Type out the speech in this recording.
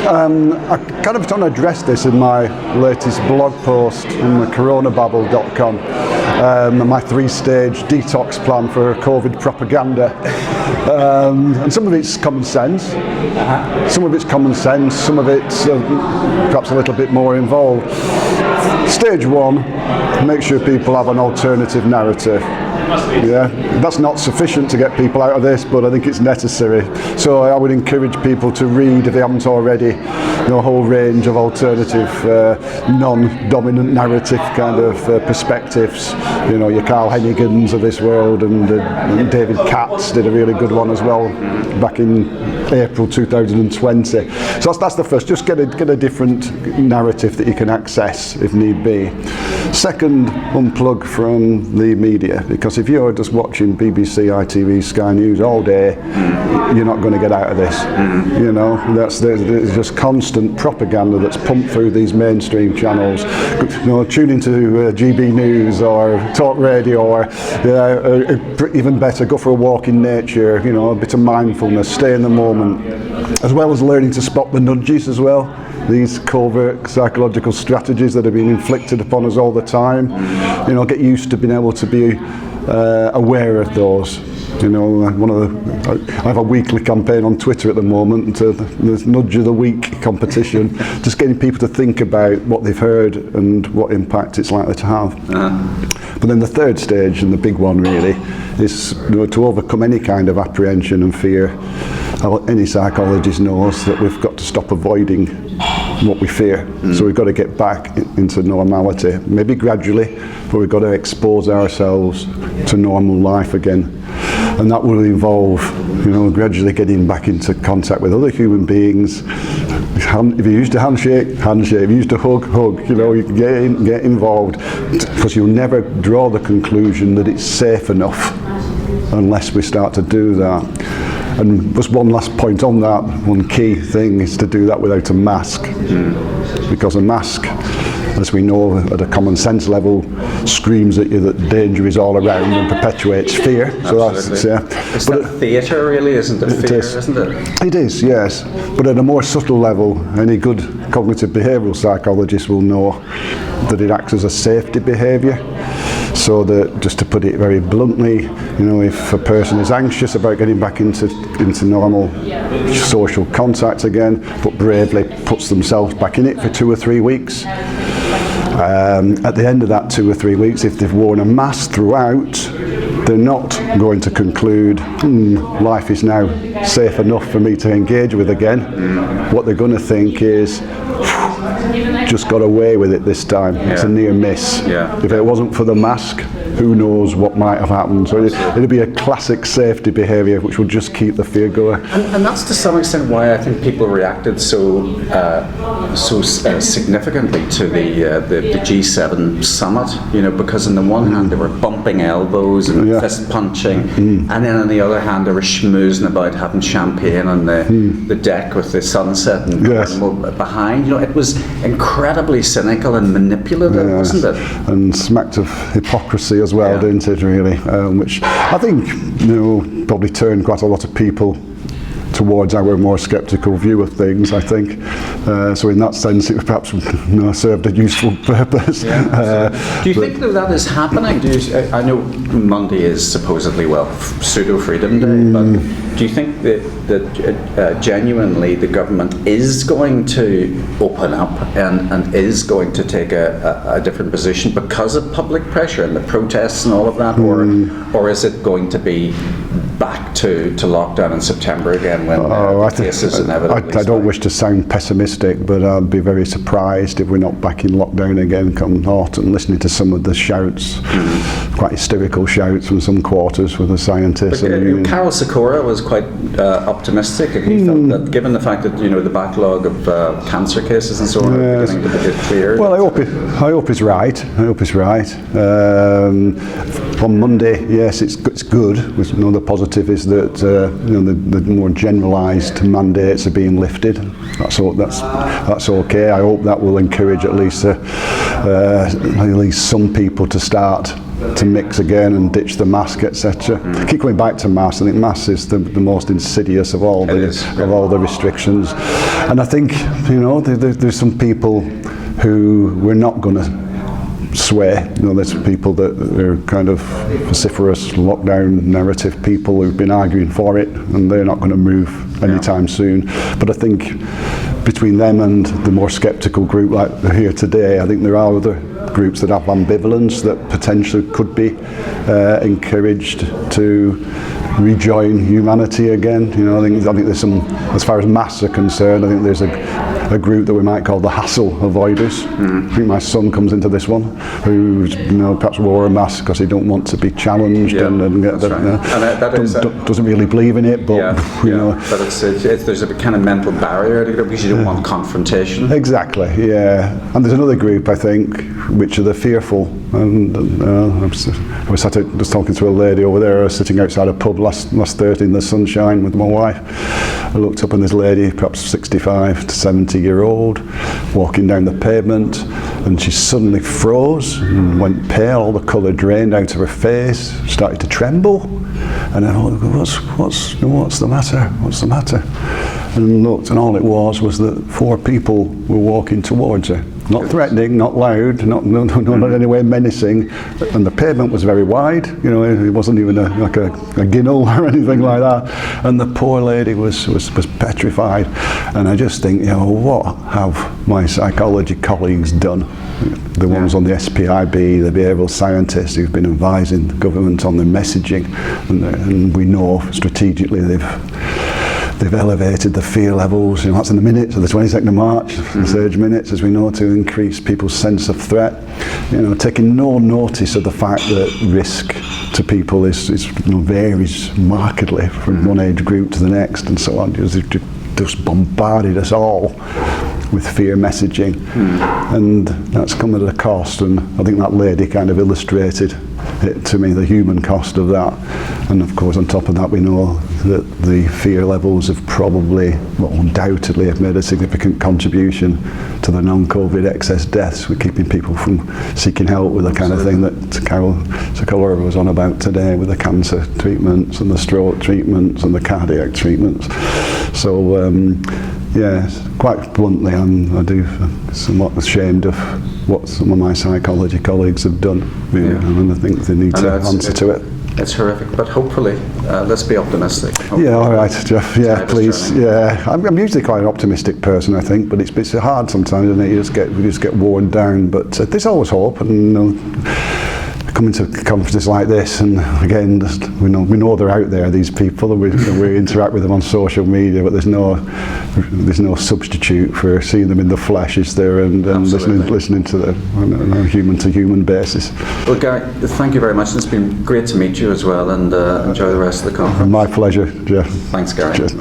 I kind of trying to address this in my latest blog post on the coronababble.com, my 3-stage detox plan for COVID propaganda. And some of it's common sense, some of it's perhaps a little bit more involved. Stage 1, make sure people have an alternative narrative. Yeah, that's not sufficient to get people out of this, but I think it's necessary. So I would encourage people to read, if they haven't already, a whole range of alternative, non-dominant narrative kind of perspectives. Your Carl Hennigans of this world, and David Katz did a really good one as well back in April 2020. So that's the first. Just get a different narrative that you can access if need be. Second, unplug from the media, because if you're just watching BBC, ITV, Sky News all day, you're not going to get out of this. There's just constant propaganda that's pumped through these mainstream channels. Tune into GB News or Talk Radio, or even better, go for a walk in nature. A bit of mindfulness, stay in the moment, as well as learning to spot the nudges as well. These covert psychological strategies that have been inflicted upon us all the time. Get used to being able to be aware of those. I have a weekly campaign on Twitter at the moment, the Nudge of the Week competition, just getting people to think about what they've heard and what impact it's likely to have. But then the third stage, and the big one really, is to overcome any kind of apprehension and fear. Any psychologist knows that we've got to stop avoiding what we fear. So we've got to get back into normality, maybe gradually, but we've got to expose ourselves to normal life again. And that will involve, gradually getting back into contact with other human beings. If you used to handshake, if you used to hug, you can get involved, because you'll never draw the conclusion that it's safe enough unless we start to do that. And just one last point on that, one key thing is to do that without a mask. Because a mask, as we know at a common sense level, screams at you that danger is all around and perpetuates fear. Absolutely. So it's that theatre really, isn't it? Fear, isn't it? It is, yes. But at a more subtle level, any good cognitive behavioural psychologist will know that it acts as a safety behaviour. So that, just to put it very bluntly, if a person is anxious about getting back into normal social contact again, but bravely puts themselves back in it for 2 or 3 weeks, at the end of that 2 or 3 weeks, if they've worn a mask throughout, they're not going to conclude, life is now safe enough for me to engage with again. What they're going to think is, just got away with it this time. It's a near miss. If it wasn't for the mask, who knows what might have happened. So it'd be a classic safety behaviour which would just keep the fear going. And that's to some extent why I think people reacted so significantly to the G7 summit. Because on the one hand they were bumping elbows and fist punching, and then on the other hand they were schmoozing about having champagne on the deck with the sunset and behind. It was incredibly cynical and manipulative, wasn't it? And smacked of hypocrisy as well, didn't it, really? Which I think, probably turned quite a lot of people towards our more sceptical view of things, I think. So in that sense, it perhaps served a useful purpose. Do you think that is happening? I know Monday is supposedly, pseudo-freedom day, but do you think that genuinely the government is going to open up and is going to take a different position because of public pressure and the protests and all of that, or is it going to be back to lockdown in September again when the cases inevitably I don't wish to sound pessimistic, but I'd be very surprised if we're not back in lockdown again come autumn, listening to some of the shouts, quite hysterical shouts from some quarters with the scientists. Carol Sikora was quite optimistic, and he felt that given the fact that the backlog of cancer cases and so on are beginning to get cleared. Well, I hope he's right. On Monday, yes, it's good. The positive is that the more generalised mandates are being lifted. That's okay. I hope that will encourage at least some people to start to mix again and ditch the mask, etc. Keep coming back to mask. I think mask is the most insidious of all the restrictions. And I think, you know, there's some people who we're not going to sway. You know, there's people that are kind of vociferous lockdown narrative people who've been arguing for it, and they're not going to move anytime soon. But I think between them and the more sceptical group like here today, I think there are other groups that have ambivalence that potentially could be encouraged to rejoin humanity again. You know, I think there's some, as far as masks are concerned, I think there's a group that we might call the hassle avoiders. I think my son comes into this one, who's, you know, perhaps wore a mask because he don't want to be challenged and get the, doesn't really believe in it, but you know. But there's a kind of mental barrier to it because you don't want confrontation. Exactly, yeah. And there's another group, I think, which are the fearful. And I was just talking to a lady over there, sitting outside a pub last Thursday in the sunshine with my wife. I looked up and this lady, perhaps 65 to 70-year-old, walking down the pavement, and she suddenly froze and went pale. All the colour drained out of her face, started to tremble. And I thought, what's the matter? What's the matter? And looked, and all it was that 4 people were walking towards her. Not threatening, not loud, not in any way menacing, and the pavement was very wide. You know, it wasn't even like a ginnel or anything like that. And the poor lady was petrified. And I just think, you know, what have my psychology colleagues done? The ones on the SPIB, the behavioural scientists who've been advising the government on their messaging, and we know strategically they've elevated the fear levels. You know, that's in the minutes of the 22nd of March, the surge minutes, as we know, to increase people's sense of threat. You know, taking no notice of the fact that risk to people is you know, varies markedly from one age group to the next, and so on. Just bombarded us all with fear messaging, and that's come at a cost. And I think that lady kind of illustrated it to me, the human cost of that. And of course, on top of that, we know that the fear levels have probably, well, undoubtedly have made a significant contribution to the non-COVID excess deaths. We're keeping people from seeking help with the kind of thing that Carol was on about today, with the cancer treatments and the stroke treatments and the cardiac treatments. So yeah, quite bluntly, I do somewhat ashamed of what some of my psychology colleagues have done, and I think they need to answer to it. It's horrific, but hopefully, let's be optimistic. Hopefully. Yeah, all right, Jeff. Yeah, please. Yeah, I'm usually quite an optimistic person, I think, but it's hard sometimes, isn't it? We just get worn down. But there's always hope, and you know, coming to conferences like this, and again, we know they're out there, these people, and we interact with them on social media, but there's no substitute for seeing them in the flesh, is there, and listening to them on a human-to-human basis. Well, Gary, thank you very much. It's been great to meet you as well, and enjoy the rest of the conference. My pleasure, Jeff. Thanks, Gary. Cheers.